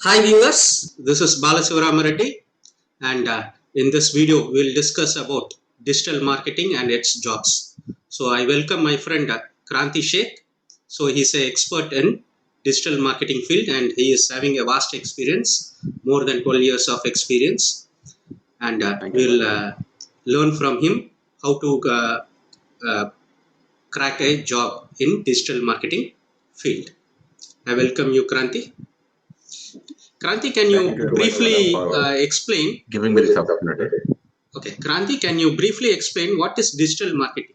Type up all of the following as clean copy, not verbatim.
Hi viewers, this is Balasivaramaredi and in this video we will discuss about digital marketing and its jobs. So I welcome my friend Kranti Sheikh. So he's an expert in digital marketing field and he is having a vast experience, more than 12 years of experience, and Thank you. we'll learn from him how to uh, crack a job in digital marketing field. I welcome you, Kranti. Kranti, can Thank you you very much, Bala, briefly for explain? giving me this opportunity. Okay, Kranti, can you briefly explain what is digital marketing?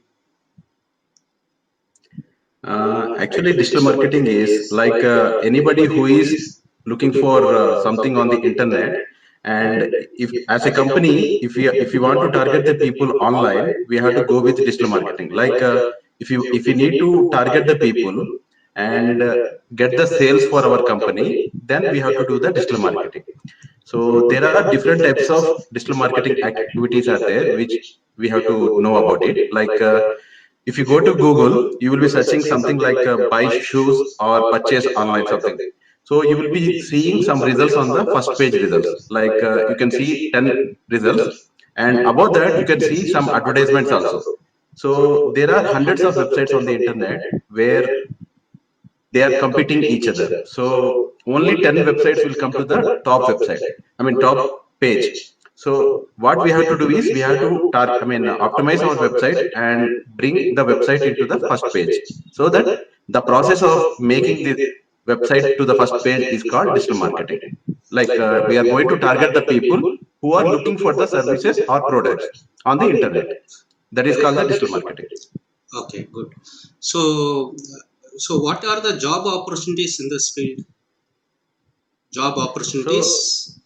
Actually, digital marketing is like anybody who is looking for something on the internet, and if as a company, if you want to target the people online, we have to go with digital marketing. Like if you need to target the people and get the sales for our company, then we have to do the digital marketing. So there are different types of digital marketing activities are there, which we have to know about it. Like if you go to Google, you will be searching something like buy shoes or purchase online something. So you will be seeing some results on the first page results. Like you can see 10 results, and above that you can see some advertisements also. So there are hundreds of websites on the internet where they are competing each other. So only 10 websites will come to the top website, I mean top page. So what we have to do is we have to optimize our website and bring the website into the first page, so that the process of making the website to the first page is called digital marketing. Like we are going to target the people who are looking for the services or products on the internet. That is called the digital marketing. Okay, good. So, what are the job opportunities in this field? Job So opportunities,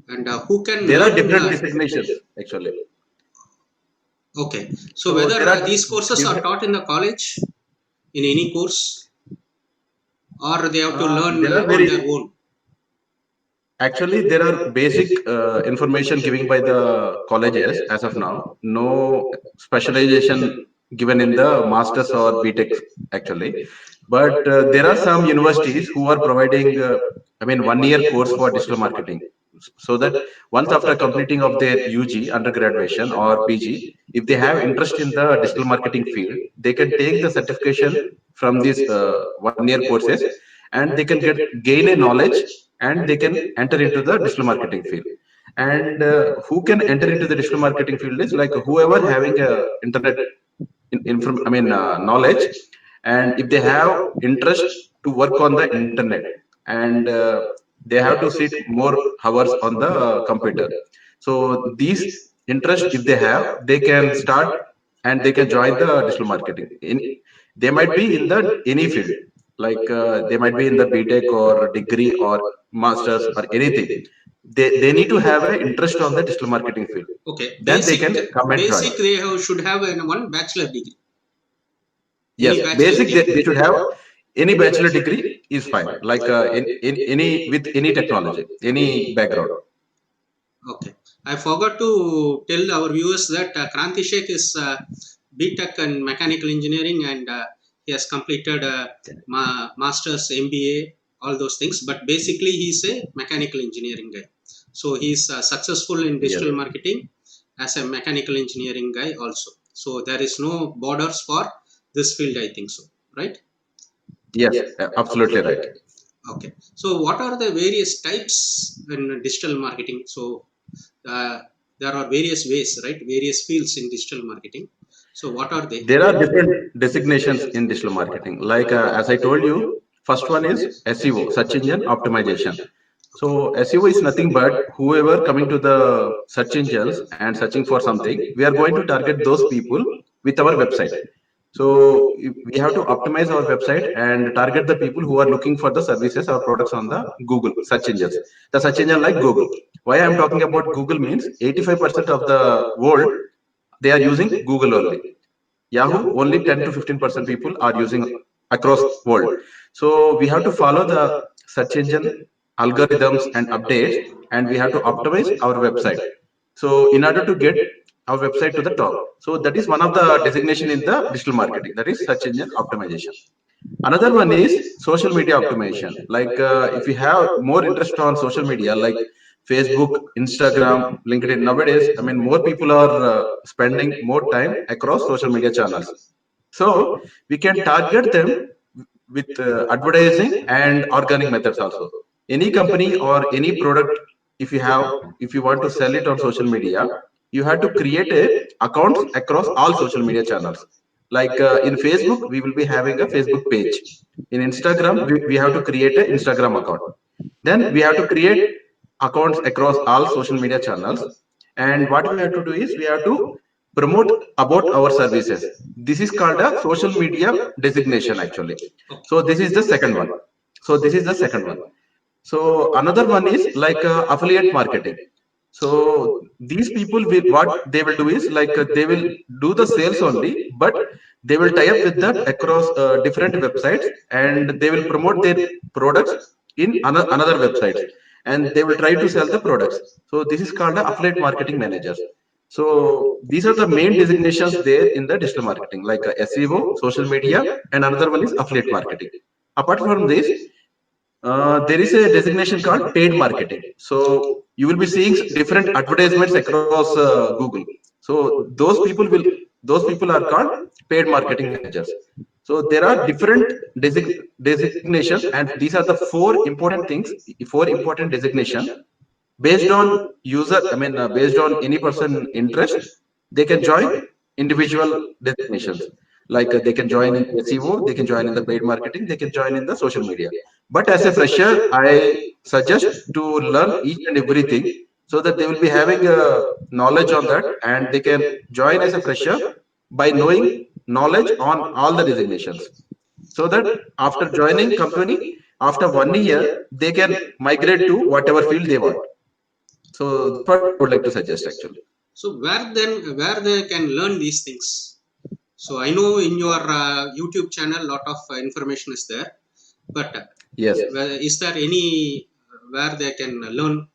and who can there are learn? different designations actually. Okay, so So whether there are these courses are different. taught in the college, in any course, or they have to learn There are on very their own. actually there are basic information given by the colleges as of now. No specialization given in the masters or BTech actually, but there are some universities who are providing 1 year course for digital marketing, so that once after completing of their UG undergraduation or PG, if they have interest in the digital marketing field, they can take the certification from these 1 year courses, and they can gain a knowledge, and they can enter into the digital marketing field. And who can enter into the digital marketing field is like whoever having a internet knowledge, and if they have interest to work on the internet, and they have to sit more hours on the computer. So these interest, if they have, they can start and they can join the digital marketing in. They might be in the any field, like they might be in the BTech or degree or masters or anything. They need to have an interest on the digital marketing field, Okay, then they can come and join. basic they should have one bachelor degree. Yes, Any bachelor basic they degree. should have. Any bachelor degree is fine, like in any with any technology, any background. Okay. I forgot to tell our viewers that Kranti Sheikh is BTech and mechanical engineering and he has completed master's MBA, all those things. But basically, he's a mechanical engineering guy. So he's successful in Yes, digital marketing as a mechanical engineering guy also. So there is no borders for this field, I think so, right? yes, absolutely right. Okay. So what are the various types in digital marketing? So uh, there are various ways, right? Various fields in digital marketing. So what are they? There are different designations in digital marketing. Like as I told you, first one is SEO, search engine optimization. So SEO is nothing but whoever coming to the search engines and searching for something, we are going to target those people with our website. So we have to optimize our website and target the people who are looking for the services or products on the Google search engines. The search engine like Google. Why I am talking about Google means 85% of the world, they are using Google only. Yahoo, only 10 to 15% people are using across world. So we have to follow the search engine algorithms and updates, and we have to optimize our website. So in order to get our website to the top. So that is one of the designation in the digital marketing. That is search engine optimization. Another one is social media optimization. Like if you have more interest on social media, like Facebook, Instagram, LinkedIn. Nowadays, I mean, more people are spending more time across social media channels. So we can target them with advertising and organic methods also. Any company or any product, if you have, if you want to sell it on social media, you have to create a accounts across all social media channels. Like in Facebook, we will be having a Facebook page. In Instagram, we have to create a Instagram account. Then we have to create accounts across all social media channels. And what we have to do is we have to promote about our services. This is called a social media designation actually. So this is the second one. So this is the second one. So another one is like affiliate marketing. So these people will, what they will do is like they will do the sales only, but they will tie up with that across different websites, and they will promote their products in another websites, and they will try to sell the products. So this is called the affiliate marketing managers. So these are the main designations there in the digital marketing, like SEO, social media, and another one is affiliate marketing. Apart from this, there is a designation called paid marketing. So you will be seeing different advertisements across Google. So those people will, those people are called paid marketing managers. So there are different designations, and these are the four important things, four important designation based on user. I mean, based on any person interest, they can join individual designations. Like they can join in SEO, they can join in the paid marketing, they can join in the social media. But as a fresher, I suggest to learn each and everything, so that they will be having a knowledge on that, and they can join as a fresher by knowing knowledge on all the designations. So that after joining company, after 1 year, they can migrate to whatever field they want. So that's what I would like to suggest actually. So where they can learn these things? So I know in your YouTube channel, lot of information is there, but Yes. is there any where they can learn?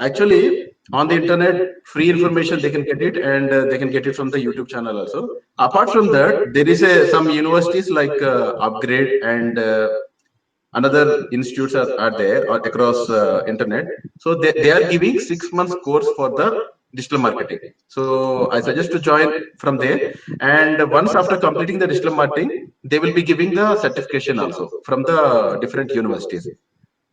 Actually, on the internet, free information they can get it, and they can get it from the YouTube channel also. Apart from that, there is a some universities like Upgrade and another institutes are there or across internet. So they are giving 6 months course for the digital marketing. So I suggest to join from there. And once after completing the digital marketing, they will be giving the certification also from the different universities.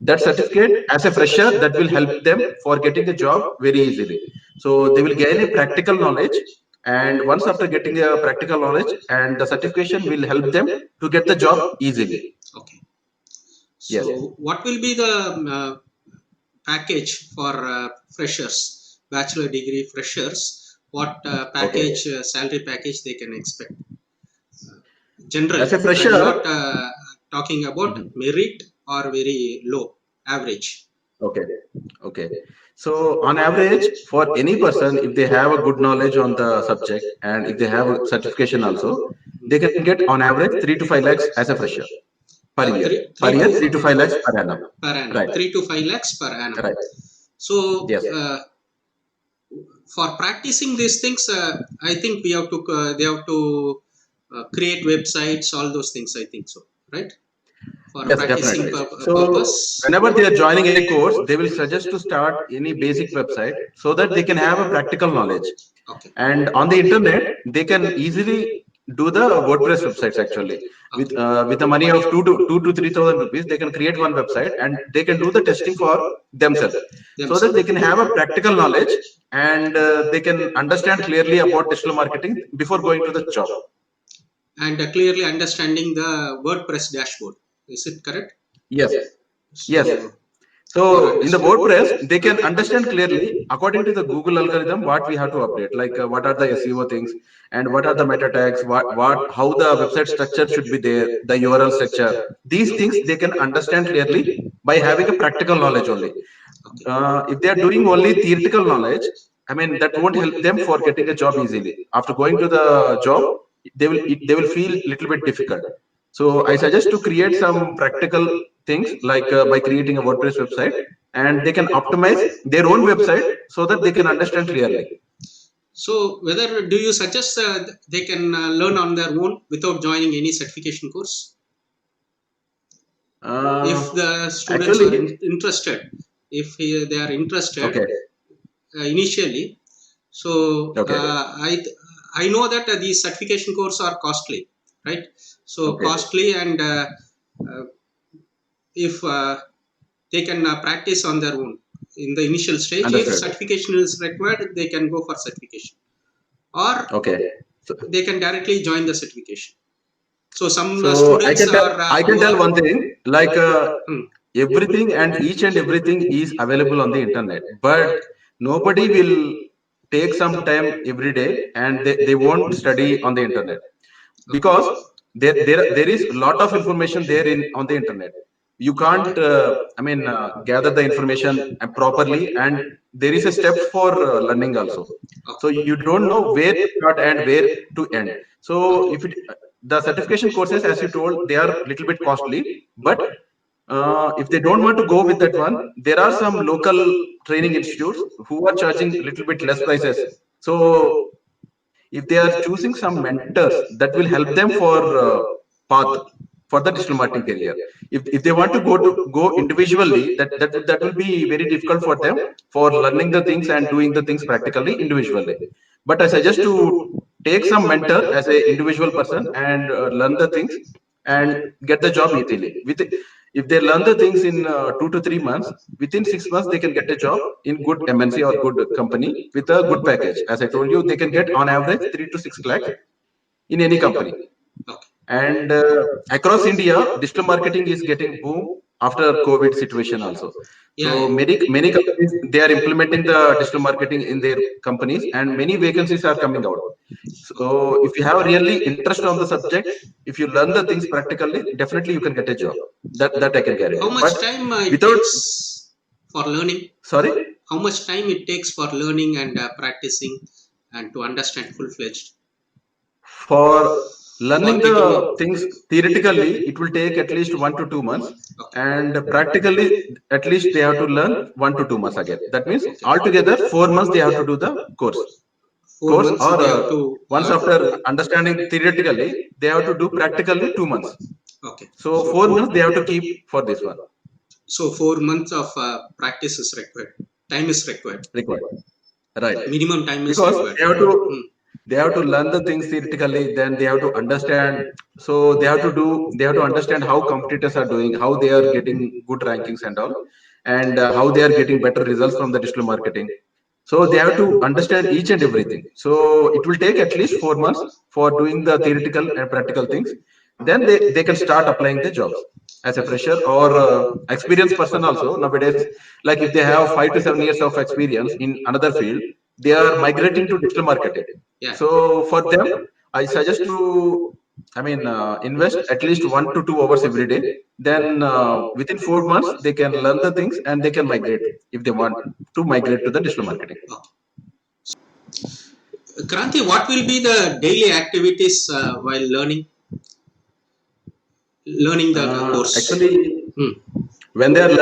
That certificate as a fresher, that will help them for getting a job very easily. So they will gain a practical knowledge, and once after getting a practical knowledge, and the certification will help them to get the job easily. Okay. So Yes. what will be the package for freshers, bachelor degree freshers? What Okay. package, salary package they can expect? General. As a I am fresher. not talking about Mhm. merit or very low, average. Okay. Okay. So on average, for any person, if they have a good knowledge on the subject, and if they have a certification also, they can get on average 3 to 5 lakhs as a fresher per year. Per Three year, to 3 to 5 lakhs per annum. per annum. Right. 3 to 5 lakhs per annum. Right. So Yes. for practicing these things, I think we have to they have to create websites, all those things. I think so, right? For Yes, practicing definitely. So purpose. whenever they are joining any course, they will suggest to start any basic website so that they can have a practical knowledge. Okay. And on the internet, they can easily do the WordPress websites actually. With the money of two to 3,000 rupees, they can create one website, and they can do the testing for themselves, so that they can have a practical knowledge, and they can understand clearly about digital marketing before going to the job. And clearly understanding the WordPress dashboard. Is it correct? Yes. So Yes. So in the WordPress, they can understand clearly according to the Google algorithm what we have to update, like what are the SEO things, and what are the meta tags, how the website structure should be there, the URL structure. These things they can understand clearly by having a practical knowledge only. okay. If they are doing only theoretical knowledge, I mean, that won't help them for getting a job easily. After going to the job, they will feel little bit difficult. So I suggest to create some practical things, like by creating a WordPress website, and they can optimize their own website so that they can understand clearly. So whether do you suggest they can learn on their own without joining any certification course if Uh, the students are Actually, interested, if they are interested okay, initially? So okay, I know that these certification courses are costly, right? So okay, costly, and uh, if they can practice on their own in the initial stage, if understood. certification is required, they can go for certification, or Okay, so, they can directly join the certification. So some so students are I who can tell are one thing, like hmm, everything and each and everything is available on the internet, but nobody will take some time every day and they won't study on the internet, because there is a lot of information there in on the internet. You can't gather the information properly, and there is a steps for learning also. So okay. you don't know where to start and where to end. So if it the certification courses, as you told, they are little bit costly, but if they don't want to go with that one, there are some local training institutes who are charging a little bit less prices. So if they are choosing some mentors that will help them for path for the digital marketing career, if they want to go individually, that will be very difficult for them for learning the things and doing the things practically individually. But I suggest to take some mentor as a individual person and learn the things and get the job easily with if they learn the things in 2 to 3 months, within 6 months they can get a job in good MNC or good company with a good package. As I told you, they can get on average 3 to 6 lakhs in any company. Okay. And across India, digital marketing is getting boom after COVID situation also. Yeah, So yeah. many companies, they are implementing the digital marketing in their companies, and many vacancies are coming out. So if you have really interest on the subject, if you learn the things practically, definitely you can get a job. That I can How guarantee. much But time it without, takes for learning? sorry, How much time it takes for learning and practicing and to understand full fledged? for learning Marketing. the things theoretically, it will take at least 1 to 2 months, Okay. and practically, at least they have to learn 1 to 2 months again. That means Okay. altogether 4 months they have to do the Four course, months or they have to. once after understanding theoretically, they have to do practically 2 months. Okay. So 4 months they have to keep for this one So 4 months of practice is required. Time is required. required, right? Minimum time is Because required. they have to learn the things theoretically, then they have to understand. So they have to understand how competitors are doing, how they are getting good rankings and all, and how they are getting better results from the digital marketing. So they have to understand each and everything. So it will take at least 4 months for doing the theoretical and practical things. Then they can start applying the jobs as a fresher or experienced person also nowadays. Like if they have 5 to 7 years of experience in another field, they are migrating to digital marketing. Yeah. So for them, I suggest to, invest at least 1 to 2 hours every day. Then within 4 months, they can learn the things and they can migrate if they want to migrate to the digital marketing. Okay. Kranti, what will be the daily activities while learning the course? Actually, Hmm. when they are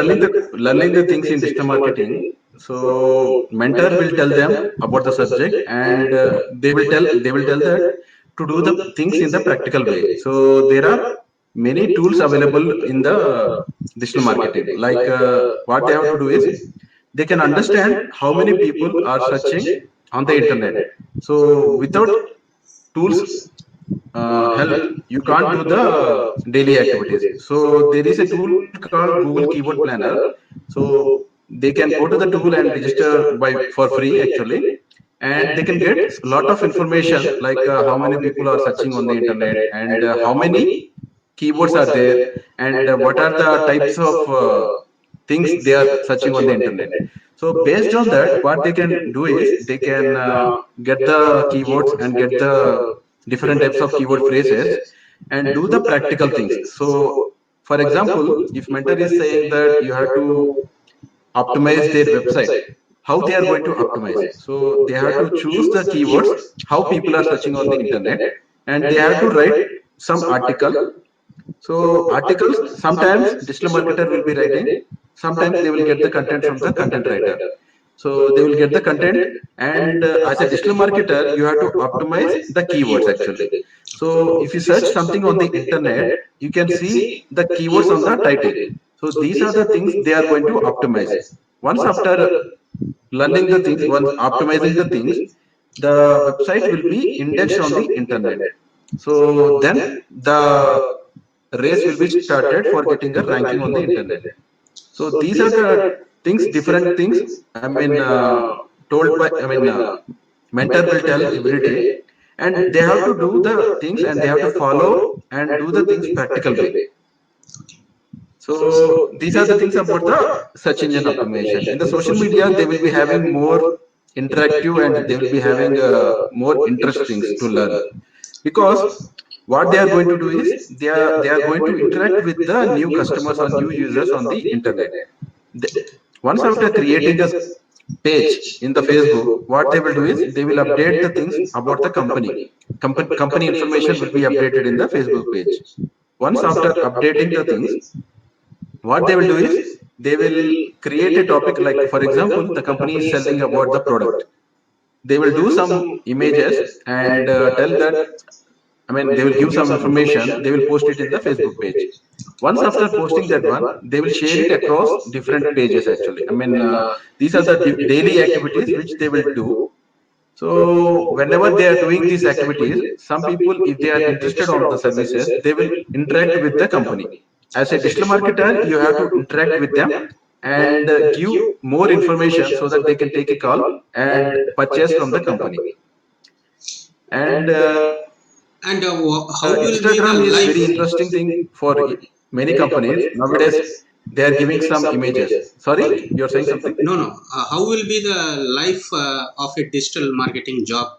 learning the things in digital marketing, so mentor will tell them about the subject, and they will tell that to do the things in the practical way. So there are many tools available in the digital marketing. Like what they have to do is they can understand how many people are searching on the internet. So without tools help, you can't do the daily activities. So there is a tool called Google Keyword Planner. So they can go to the tool and register by for free actually, and they can get a lot of information, like how many people are searching on the internet, and how many keywords are there, and what are the types of things they are searching on the internet. So based on that, what they can do is they can get the keywords and get the different types of keyword phrases and do the practical things. So for example, if mentor is saying that you have to optimize their website, how they are going to optimize? So they have to choose the keywords, how people are searching on the internet, and they have to write some article. So articles, sometimes digital marketer will be writing, sometimes they will get the content from the content writer. So they will get the content, and as a digital marketer, you have to optimize the keywords actually. So if you search something on the internet, you can see the keywords on the title. So these are the things they are going to optimize. Once after learning the things, once optimizing the things, the website will be indexed on the internet. So then the race will be started for getting a ranking on the internet. So these are the things, different things. Told by, mentor will tell every day, and they have to do the things, and they have to follow and do the things practical way. So these are the things about the search engine optimization. In the social media, they will be having more interactive, and they will be having more interest things to learn, because what they are going to do is they are going to interact with the new customers or new users on the internet. They, once after creating a page in the Facebook, what they will do is they will update the things about the company. Company information will be updated in the Facebook page. Once after updating the things, what they will do is they will create a topic, like for example, the company is selling about the product. They will do some images and tell that, they will give some information. They will post it in the Facebook page. Once after posting that one, they will share it across different pages actually. These are the daily activities which they will do. So whenever they are doing these activities, some people, if they are interested on the services, they will interact with the company. As a digital marketer, you have to interact with them and give more information so that they can take a call and purchase from the company. And And how will be the Instagram is life? very interesting thing for many companies nowadays. They are giving some images. Sorry, you're saying something? No, no. How will be the life of a digital marketing job?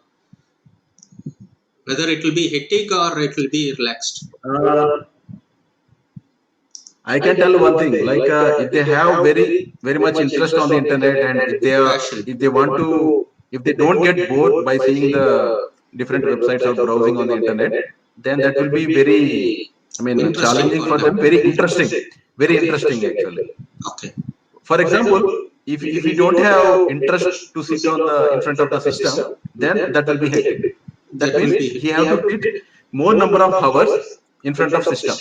Whether it will be hectic or it will be relaxed. Uh, I can tell one thing, like if they have very much interest on the internet, and Passion. if they want to, if they don't get bored by seeing the different websites or browsing on the internet, then that will be very, Interesting challenging for for them. them. Very interesting actually. Okay. For example, if you don't have interest to sit on the in front of the system, then that will be hectic. That That means will be he have to sit more number of hours in front of system,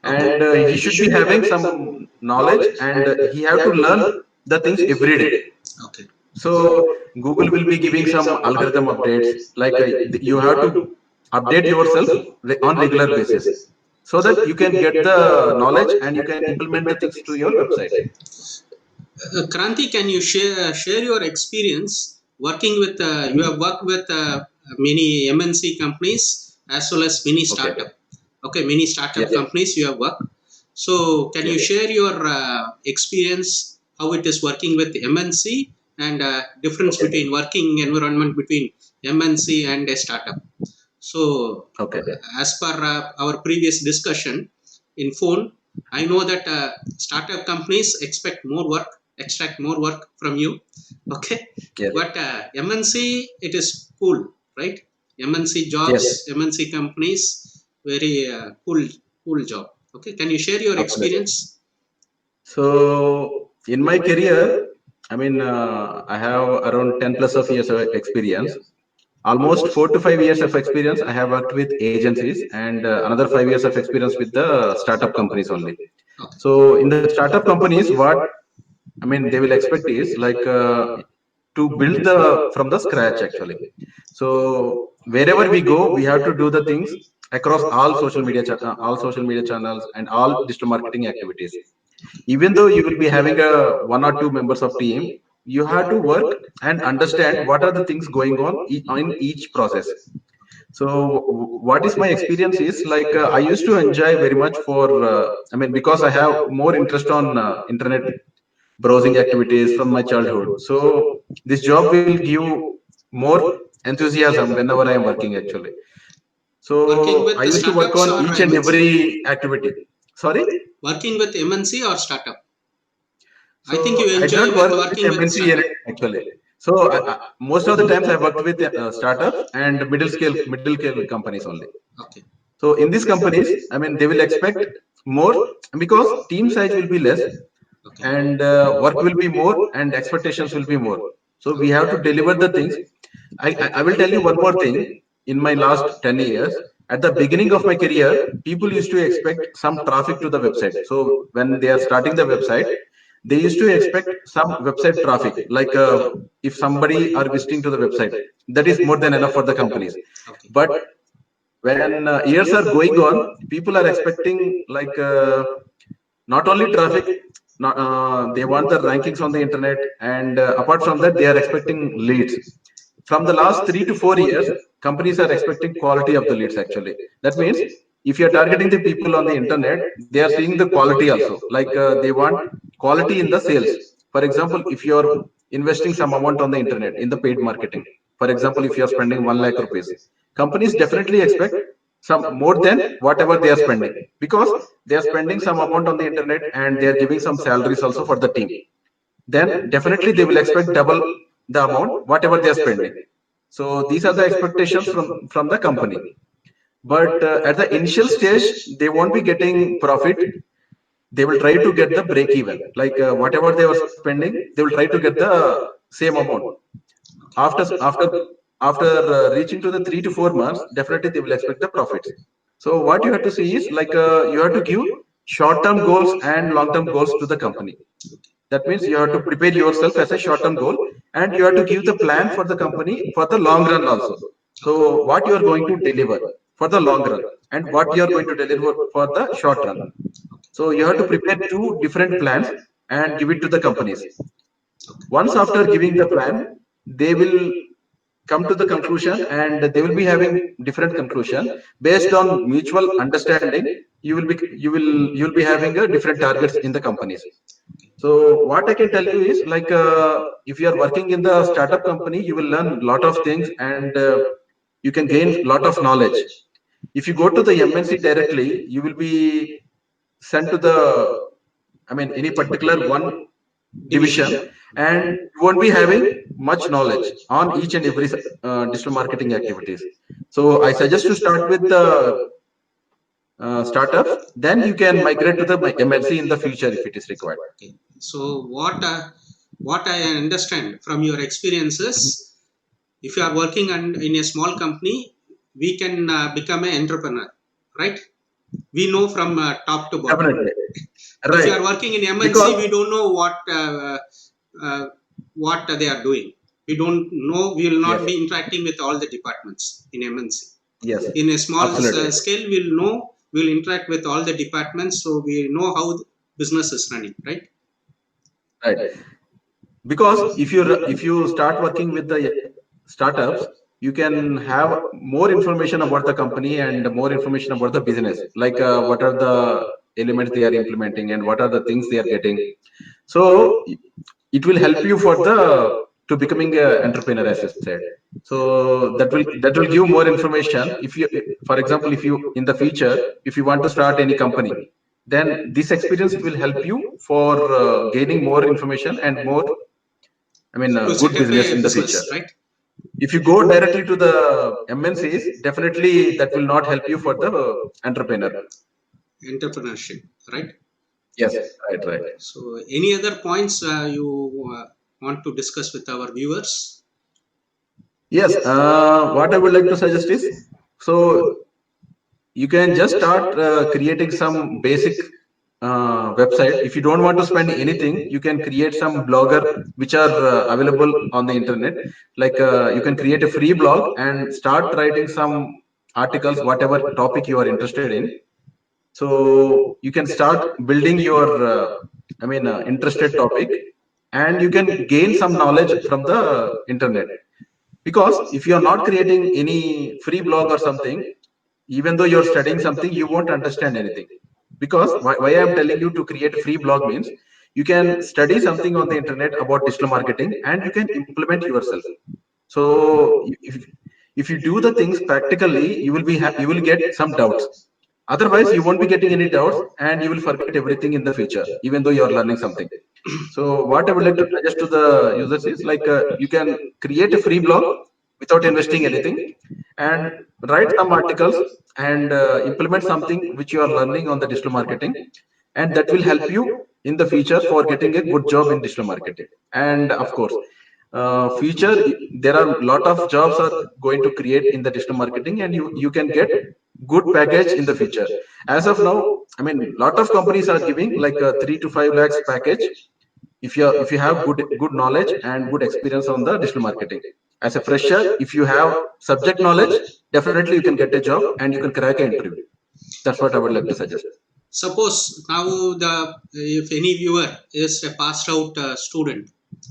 okay. and he should be having some knowledge, and he have to learn the things every day. Okay. So Google will be giving some algorithm updates, like you have to update yourself on regular basis, so that you can get the knowledge and you can implement the things to your website. Kranti, can you share your experience working with? You have worked with many MNC companies as well as mini Okay. startup. Okay, many startup Yes. companies you have worked. So, can you Yes. share your experience how it is working with MNC and difference Okay. between working environment between MNC and a startup? So, Okay. as per our previous discussion in phone, I know that startup companies expect more work, extract more work from you. Okay, Yes. but MNC, it is cool, right? MNC jobs, Yes. MNC companies, very cool job. Okay, can you share your Absolutely. experience? So in my career, I have around 10 plus of years of experience. Almost 4 to 5 years of experience I have worked with agencies, and another 5 years of experience with the startup companies only. Okay. So in the startup companies, what they will expect is like to build the from the scratch actually. So wherever we go, we have to do the things across all all social media channels and all digital marketing activities. Even though you will be having a one or two members of team, you have to work and understand what are the things going on in each process. So what is my experience is like I used to enjoy very much for because I have more interest on internet browsing activities from my childhood. So this job will give more enthusiasm whenever I am working actually. So Working I with the used to work startups on or each and MNC? every activity. Sorry. Working with MNC or startup? I think So you I did enjoy not with work with working with MNC yet startup. actually. So most of the times I worked with startups and middle scale companies only. Okay. So in these companies, they will expect more, because team size will be less, Okay. and work will be more, and expectations will be more. So we have to deliver the things. I will tell you one more thing. In my last 10 years, at the beginning of my career, people used to expect some traffic to the website. So when they are starting the website, they used to expect some website traffic, like if somebody are visiting to the website, that is more than enough for the companies. Okay. But when years are going on, people are expecting like not only traffic, they want the rankings on the internet, and apart from that, they are expecting leads. From the last 3 to 4 years, companies are expecting quality of the leads actually. That means if you are targeting the people on the internet, they are seeing the quality also. Like they want quality in the sales. For example, if you are investing some amount on the internet in the paid marketing, for example, if you are spending 1 lakh rupees, companies definitely expect some more than whatever they are spending, because they are spending some amount on the internet and they are giving some salaries also for the team. Then definitely they will expect double the amount whatever they are spending. So these are the expectations from the company. But at the initial stage, they won't be getting profit. They will try to get the break even. Like whatever they were spending, they will try to get the same amount. After after after reaching to the 3 to 4 months, definitely they will expect the profits. So what you have to see is like you have to give short-term goals and long-term goals to the company. That means you have to prepare yourself as a short-term goal, and you have to give the plan for the company for the long run also. So what you are going to deliver for the long run and what you are going to deliver for the short run. So you have to prepare two different plans and give it to the companies. Once after giving the plan, they will come to the conclusion, and they will be having different conclusion. Based on mutual understanding, you will be having a different targets in the companies. So what I can tell you is like if you are working in the startup company, you will learn lot of things, and you can gain lot of knowledge. If you go to the MNC directly, you will be sent to the, I mean, any particular one division, and you won't be having much knowledge on each and every digital marketing activities. So I suggest to start with the startups, then you can migrate to the MNC in the future if it is required. Okay. So what I understand from your experiences, Mhm. if you are working in a small company, we can become an entrepreneur, right? We know from top to bottom. Definitely. If you Right. are working in MNC, Because we don't know uh, what they are doing. We don't know. We will not yes, be interacting with all the departments in MNC. yes, In a small absolutely. scale, we'll know. We'll interact with all the departments, so we know how the business is running, right? Right. Because if you start working with the startups, you can have more information about the company and more information about the business, like what are the elements they are implementing and what are the things they are getting. So it will help you for the to becoming a entrepreneur, as I said. So that will give more information. If you, for example, if you in the future, if you want to start any company, then this experience will help you for gaining more information and more, I mean, To good set up business a in the future. business, right? If you go directly to the MNCs, definitely that will not help you for the entrepreneur. Entrepreneurship, right? Yes, right, right. So, any other points you want to discuss with our viewers? Yes, what I would like to suggest is, so you can just start creating some basic website. If you don't want to spend anything, you can create some blogger which are available on the internet. Like you can create a free blog and start writing some articles, whatever topic you are interested in. So you can start building your, I mean, interested topic, and you can gain some knowledge from the internet. Because if you are not creating any free blog or something, even though you're studying something, you won't understand anything. Because why I'm telling you to create a free blog means you can study something on the internet about digital marketing and you can implement yourself. So if you do the things practically, you will get some doubts. Otherwise, you won't be getting any doubts, and you will forget everything in the future, even though you are learning something. So what I would like to suggest to the users is like you can create a free blog without investing anything, and write some articles and implement something which you are learning on the digital marketing, and that will help you in the future for getting a good job in digital marketing. And of course, future, there are a lot of jobs are going to create in the digital marketing, and you can get good package in the future. As of now, I mean, lot of companies are giving like a 3 to 5 lakhs package if you have good knowledge and good experience on the digital marketing. As a fresher, if you have subject knowledge, definitely you can get a job and you can crack an interview. That's what I would like to suggest. Suppose now the if any viewer is a passed out student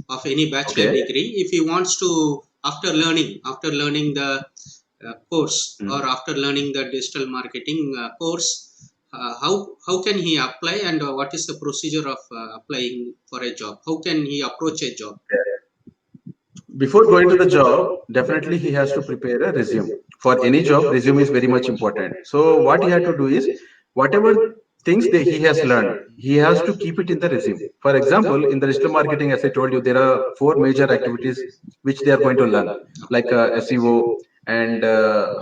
of any bachelor Okay. degree, if he wants to, after learning the course, or Mm. after learning the digital marketing course, how can he apply, and what is the procedure of applying for a job? How can he approach a job? Before going to the job, definitely he has to prepare a resume. For any job, resume is very much important. So what he had to do is, whatever things that he has learned, he has to keep it in the resume. For example, in the digital marketing, as I told you, there are four major activities which they are going to learn, like SEO and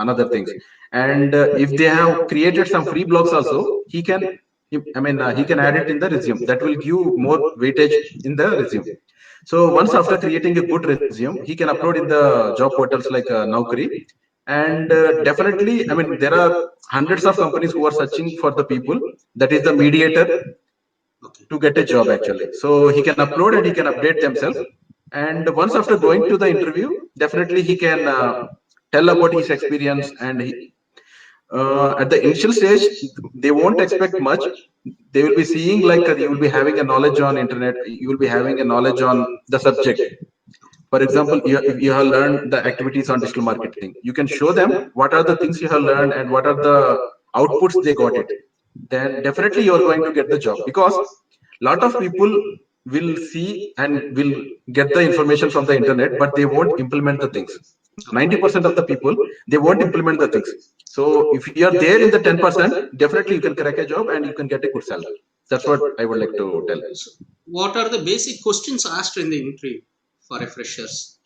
another things. And if they have created some free blogs also, he can add it in the resume. That will give more weightage in the resume. So once after creating a good resume, he can upload in the job portals like Naukri. And definitely, I mean, there are hundreds of companies who are searching for the people. That is the mediator Okay. to get a job actually. So he can upload and he can update themselves. And once after going to the interview, definitely he can tell about his experience. And at the initial stage, they won't expect much. They will be seeing like you will be having a knowledge on internet. You will be having a knowledge on the subject. For example, if you have learned the activities on digital marketing, you can show them what are the things you have learned and what are the outputs they got it. Then definitely you are going to get the job, because lot of people will see and will get the information from the internet, but they won't implement the things. 90% of the people, they won't implement the things. So if you are there in the 10%, definitely you can crack a job and you can get a good salary. That's what I would like to tell. So what are the basic questions asked in the interview for a freshers?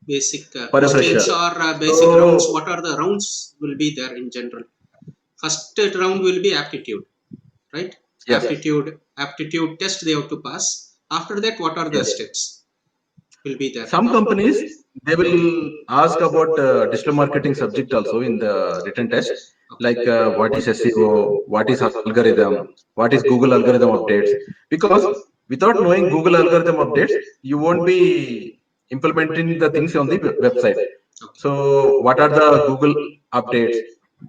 Basic For a fresher, questions or basic rounds? so What are the rounds will be there in general? First round will be aptitude, right? yes, Aptitude test they have to pass. After that, what are the yes. steps will be there? Some companies, they will ask about digital marketing subject also in the written test, like what is SEO, what is algorithm, what is Google algorithm updates. Because without knowing Google algorithm updates, you won't be implementing the things on the website. Okay. So what are the Google updates?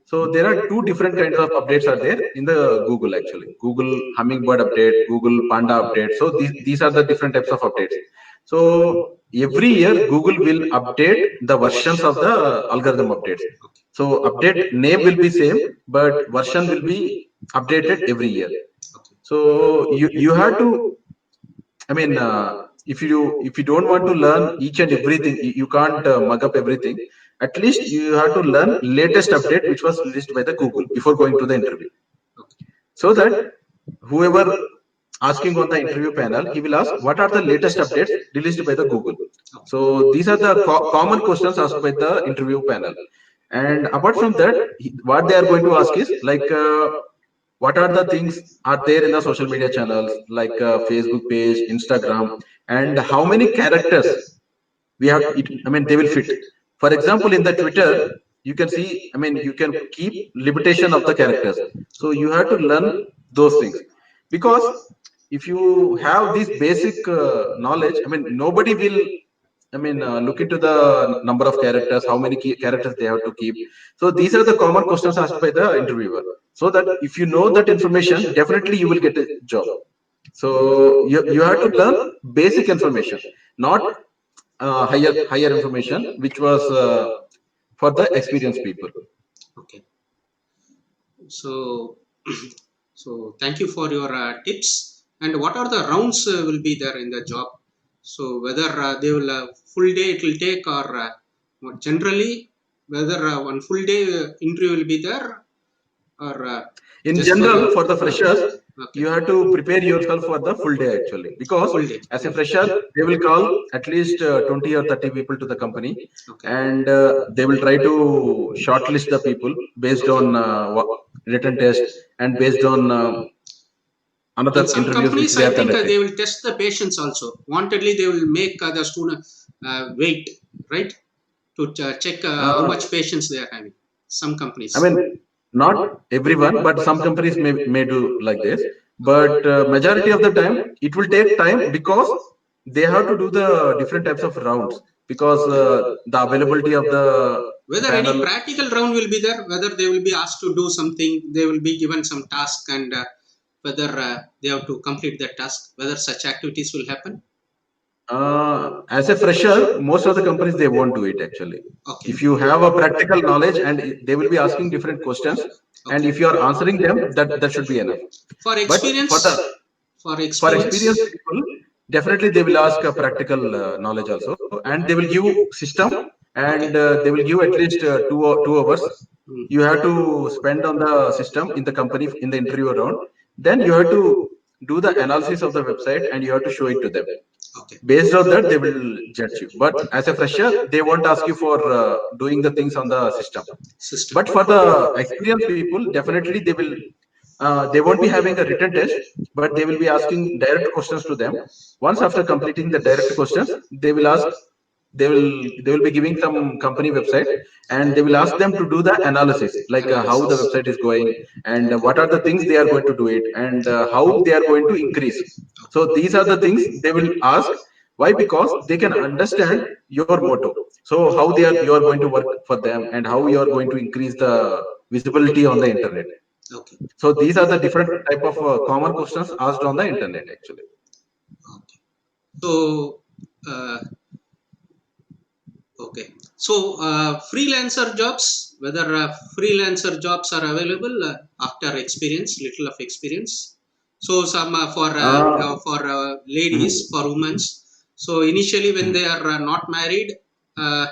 So there are two different kinds of updates are there in the Google actually. Google Hummingbird update, Google Panda update. So these are the different types of updates. So every year Google will update the versions of the algorithm updates. So update name will be same, but version will be updated every year. Okay. So you have to, I mean, if you don't want to learn each and everything, you can't mug up everything. At least you have to learn latest update which was released by the Google before going to the interview. Okay. So that whoever asking on the interview panel, he will ask what are the latest updates released by the Google. So these are the common questions asked by the interview panel. And apart from that, what they are going to ask is like what are the things are there in the social media channels like Facebook page, Instagram, and how many characters we have it, I mean, they will fit. For example, in the Twitter, you can see, I mean, you can keep limitation of the characters. So you have to learn those things, because if you have this basic knowledge, I mean, nobody will, I mean, look into the number of characters, how many characters they have to keep. So these are the common questions asked by the interviewer, so that if you know that information, definitely you will get a job. So you have to learn basic information, not higher information which was for the experienced people. Okay. So, so thank you for your tips. And what are the rounds will be there in the job? So whether they will full day it will take, or generally whether one full day interview will be there, or In just for general, your for the freshers, okay. you have to prepare yourself for the full day actually, because Full day. as a fresher, they will call at least 20 or 30 people to the company, Okay. and they will try to shortlist the people based on written test and based on another In some interviews which companies, they I are think conducting. they will test the patients also. Wantedly, they will make the student wait, right, to check how Uh, much patients they are having. Some companies. I mean, not everyone, but some companies may do like this. But majority of the time, it will take time because they have to do the different types of rounds because the availability of the Whether any panel. practical round will be there, whether they will be asked to do something, they will be given some task, and whether they have to complete that task, whether such activities will happen. As a fresher, most of the companies they won't do it actually. Okay. If you have a practical knowledge and they will be asking different questions, and Okay. if you are answering them, that should be enough. For But experience, for for experience. experienced people, definitely they will ask a practical knowledge also, and they will give system, Okay. and they will give at least 2 hours. Mm. You have to spend on the system in the company in the interview round. Then you have to do the analysis of the website and you have to show it to them. Okay. Based on that, they will judge you. But as a fresher, they won't ask you for doing the things on the system. System. But for the experienced people, definitely they won't be having a written test, but they will be asking direct questions to them. Once after completing the direct questions, they will be giving some company website, and they will ask them to do the analysis, like how the website is going, and what are the things they are going to do it, and how they are going to increase. So these are the things they will ask. Why? Because they can understand your motto. So how you are going to work for them, and how you are going to increase the visibility on the internet. Okay. So these are the different type of common questions asked on the internet actually. Okay. So, okay. So, freelancer jobs, whether freelancer jobs are available after experience, little of experience. So, some for Mhm. ladies, for women. So, initially, when they are not married, uh,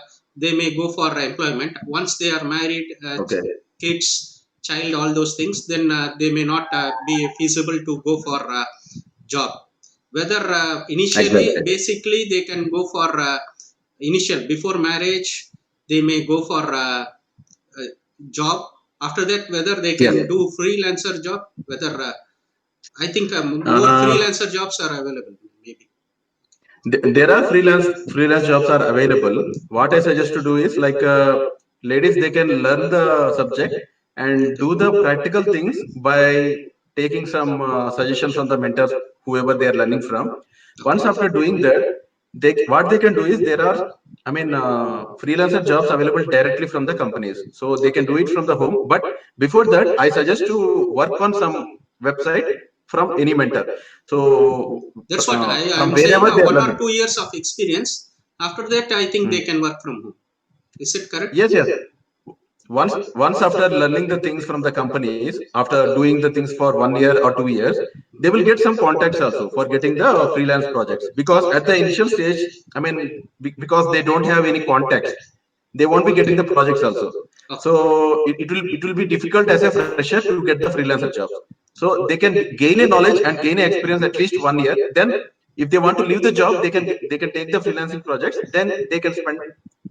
they may go for employment. Once they are married, Okay. kids, child, all those things, then they may not be feasible to go for job. Whether initially, Exactly. basically, they can go for initial before marriage, they may go for a job. After that, whether they Yes. can do freelancer job, whether I think more Uh, freelancer jobs are available, maybe. there are freelance jobs are available. What I suggest to do is like ladies they can learn the subject and do the practical things by taking some suggestions from the mentors whoever they are learning from. Okay. Once after doing that, they what they can do is there are, I mean, freelancer jobs available directly from the companies, so they can do it from the home. But before that, I suggest to work on some website from any mentor. So That's what from I'm saying. wherever they are 1 or learning. 2 years of experience. After that, I think they Mm. can work from home. Is it correct? Yes, yes. Once after learning the things from the companies, after doing the things for 1 year or 2 years, they will get some contacts also for getting the freelance projects. Because at the initial stage, I mean, because they don't have any contacts, they won't be getting the projects also. Okay. So it will be difficult as a fresher to get the freelancer jobs. So they can gain a knowledge and gain a experience at least 1 year. Then if they want to leave the job, they can take the freelancing projects. Then they can spend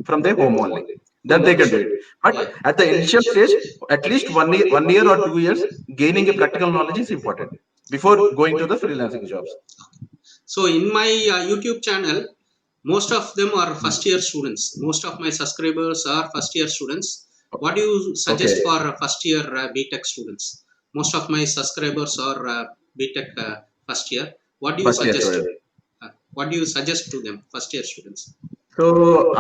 from their home only. Then Home they can office. do it. But Yeah. at the initial stage, at least 1 year or 2 years, gaining a practical knowledge is important before going to the freelancing jobs. So in my YouTube channel, most of them are Hmm. first year students. Most of my subscribers are first year students. What do you suggest Okay, for first year BTech students? Most of my subscribers are BTech first year. What do you first year suggest? students. What do you suggest to them, first year students? So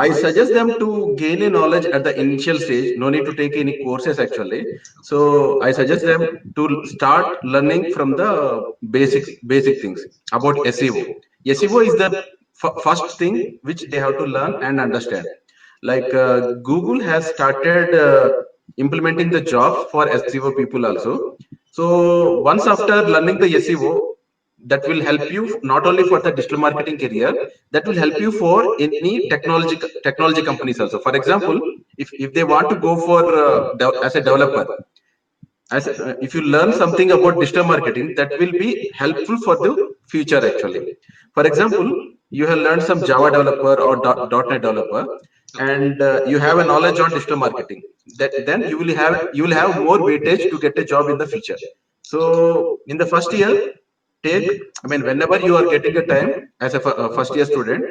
I suggest them to gain a knowledge at the initial stage. No need to take any courses actually. So I suggest them to start learning from the basic things about SEO. SEO is the first thing which they have to learn and understand. Like Google has started implementing the jobs for SEO people also. So once after learning the SEO, that will help you not only for the digital marketing career, that will help you for any technology companies also. For example, if they want to go for as a developer, if you learn something about digital marketing, that will be helpful for the future actually. For example, you have learned some Java developer or .NET developer, Okay. and you have a knowledge on digital marketing, that then you will have more weightage to get a job in the future. So in the first year, take, I mean, whenever you are getting a time as a first year student,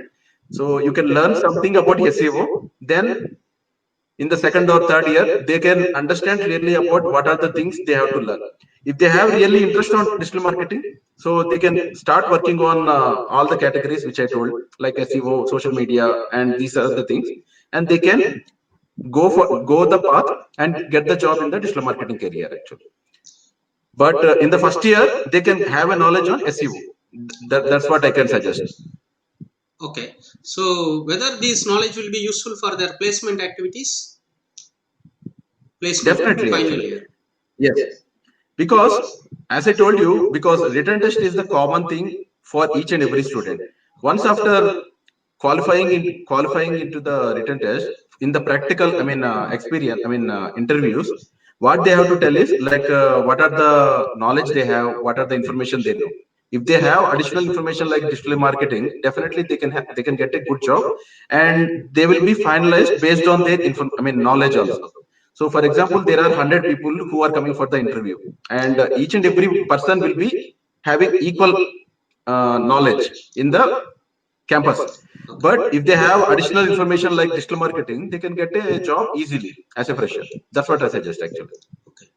so you can learn something about SEO. Then in the second or third year, they can understand really about what are the things they have to learn. If they have really interest on digital marketing, so they can start working on all the categories which I told, like SEO, social media, and these are the things, and they can go the path and get the job in the digital marketing career actually. But in the first year, they can have a knowledge on SEO. That's what I can suggest. Okay. So whether this knowledge will be useful for their placement activities, placement in Definitely, final actually. year. Yes. Because, as I told you, because written test is the common thing for each and every student. Once after qualifying into the written test, in the practical, I mean, experience, I mean, interviews, what they have to tell is like what are the knowledge they have, what are the information they know. If they have additional information like digital marketing, definitely they can get a good job, and they will be finalized based on their I mean, knowledge also. So, for example, there are 100 people who are coming for the interview, and each and every person will be having equal knowledge in the campus. Okay. But if they have additional information like digital marketing, they can get a job easily as a fresher. That's what I suggest actually. Okay.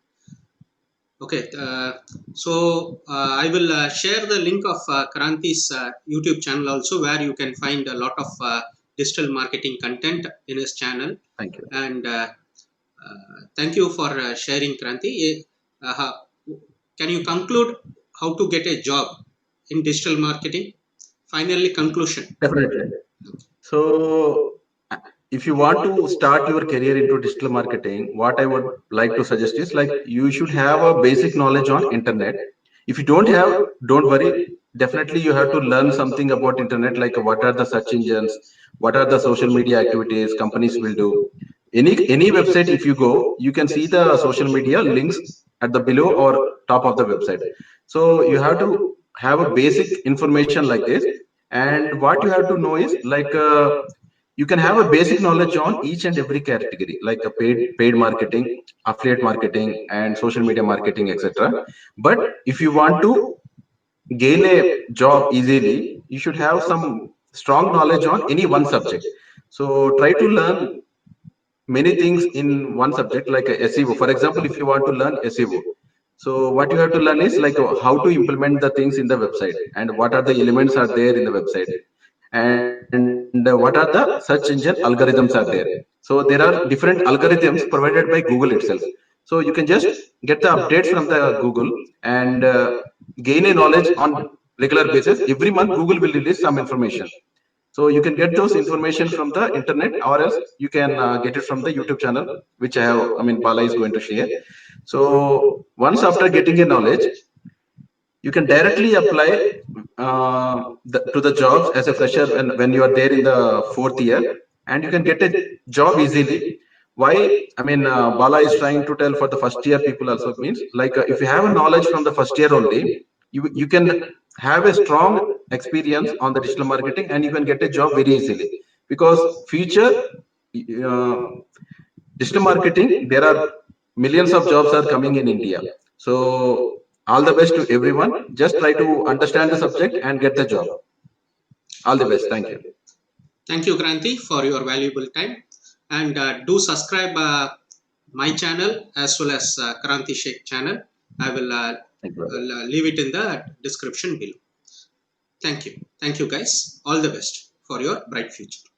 Okay. I will share the link of Kranti's YouTube channel also, where you can find a lot of digital marketing content in his channel. Thank you. And thank you for sharing, Kranti. Can you conclude how to get a job in digital marketing? Finally, conclusion. Definitely. So, if you want to start your career into digital marketing, what I would like to suggest is like you should have a basic knowledge on internet. If you don't have, don't worry. Definitely, you have to learn something about internet, like what are the search engines, what are the social media activities companies will do. Any website, if you go, you can see the social media links at the below or top of the website. So you have to have a basic information like this, and what you have to know is like you can have a basic knowledge on each and every category, like a paid marketing, affiliate marketing, and social media marketing, etc. But if you want to gain a job easily, you should have some strong knowledge on any one subject. So try to learn many things in one subject, like a SEO. For example, if you want to learn SEO, so what you have to learn is like how to implement the things in the website, and what are the elements are there in the website, and what are the search engine algorithms are there. So there are different algorithms provided by Google itself. So you can just get the updates from the Google, and gain a knowledge on regular basis. Every month Google will release some information, so you can get those information from the internet, or else you can get it from the YouTube channel, which I have, I mean, Bala is going to share. So once after getting a knowledge, you can directly apply to the jobs as a fresher when you are there in the fourth year, and you can get a job easily. Why? I mean, Bala is trying to tell for the first year people also, means like if you have a knowledge from the first year only, you can have a strong experience on the digital marketing, and you can get a job very easily. Because future uh, digital marketing, there are millions of jobs are coming in India. So all the best to everyone. Just try to understand the subject and get the job. All the best. Thank you. Thank you, Kranti, for your valuable time. And do subscribe my channel as well as Kranti Sheikh channel. I will Thank you, brother. leave it in the description below. Thank you. Thank you, guys. All the best for your bright future.